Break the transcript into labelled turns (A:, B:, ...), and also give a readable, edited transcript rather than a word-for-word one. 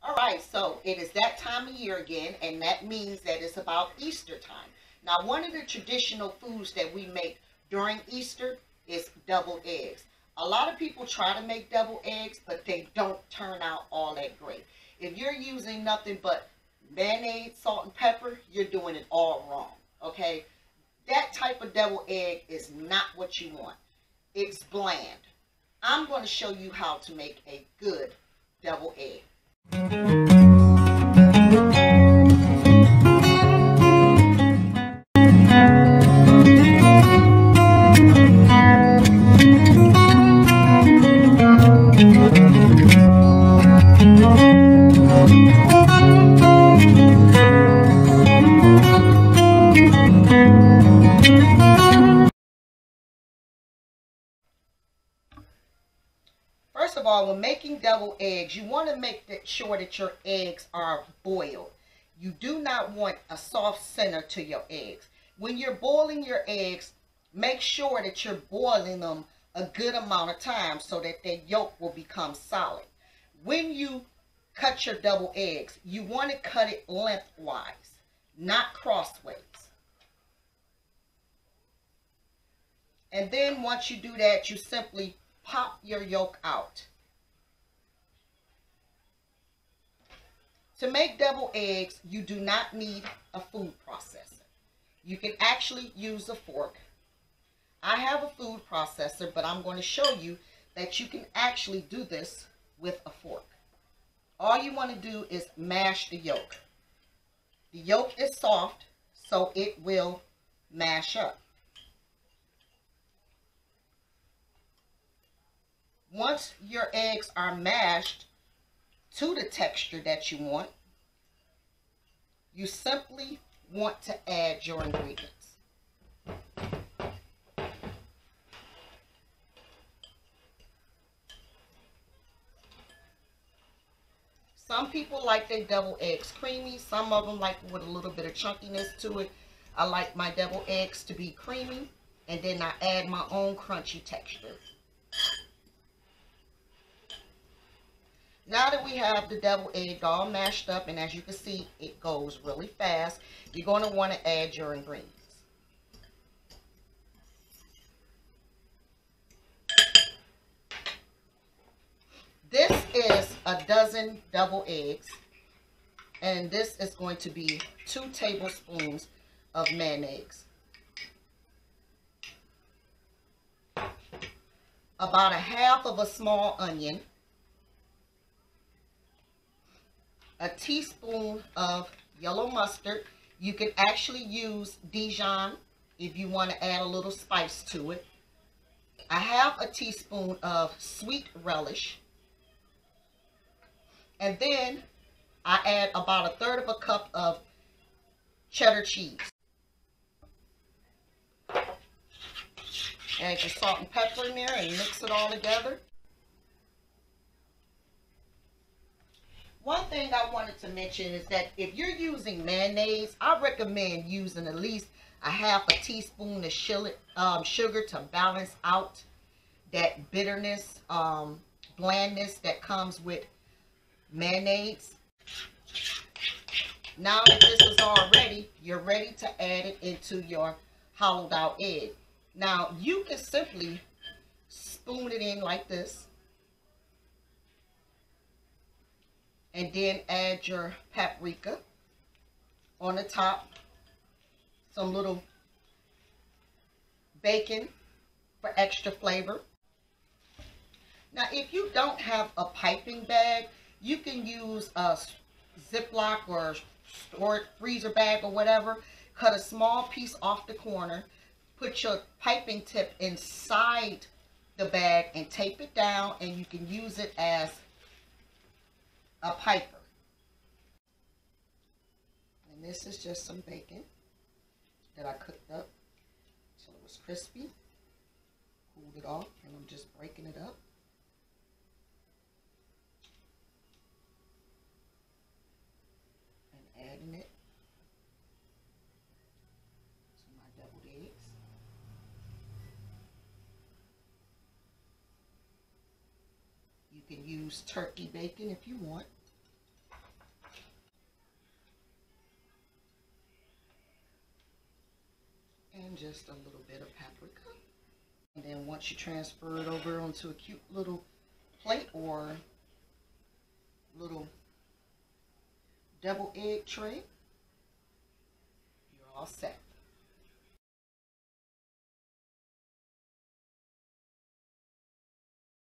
A: All right, so it is that time of year again, and that means that it's about Easter time. Now, one of the traditional foods that we make during Easter is deviled eggs. A lot of people try to make deviled eggs, but they don't turn out all that great. If you're using nothing but mayonnaise, salt, and pepper, you're doing it all wrong, okay? That type of deviled egg is not what you want. It's bland. I'm going to show you how to make a good deviled egg. First of all, when making deviled eggs, you want to make sure that your eggs are boiled. You do not want a soft center to your eggs. When you're boiling your eggs, make sure that you're boiling them a good amount of time so that their yolk will become solid. When you cut your deviled eggs, you want to cut it lengthwise, not crossways. And then once you do that, you simply pop your yolk out. To make deviled eggs, you do not need a food processor. You can actually use a fork. I have a food processor, but I'm going to show you that you can actually do this with a fork. All you want to do is mash the yolk. The yolk is soft, so it will mash up. Once your eggs are mashed to the texture that you want, you simply want to add your ingredients. Some people like their deviled eggs creamy. Some of them like it with a little bit of chunkiness to it. I like my deviled eggs to be creamy, and then I add my own crunchy texture. Now that we have the deviled egg all mashed up, and as you can see, it goes really fast, you're going to want to add your ingredients. This is a dozen deviled eggs, and this is going to be 2 tablespoons of mayonnaise, about a half of a small onion, a teaspoon of yellow mustard. You can actually use Dijon if you want to add a little spice to it. I have a teaspoon of sweet relish. And then I add about 1/3 of a cup of cheddar cheese. Add your salt and pepper in there and mix it all together. One thing I wanted to mention is that if you're using mayonnaise, I recommend using at least a half a teaspoon of sugar to balance out that bitterness, blandness that comes with mayonnaise. Now that this is all ready, you're ready to add it into your hollowed out egg. Now you can simply spoon it in like this, and then add your paprika on the top, some little bacon for extra flavor. Now, if you don't have a piping bag, you can use a Ziploc or stored freezer bag or whatever. Cut a small piece off the corner, put your piping tip inside the bag and tape it down, and you can use it as a piper. And this is just some bacon that I cooked up till it was crispy. Cooled it off, and I'm just breaking it up. And adding it to my deviled eggs. You can use turkey bacon if you want. and just a little bit of paprika. And then once you transfer it over onto a cute little plate or little double egg tray, you're all set.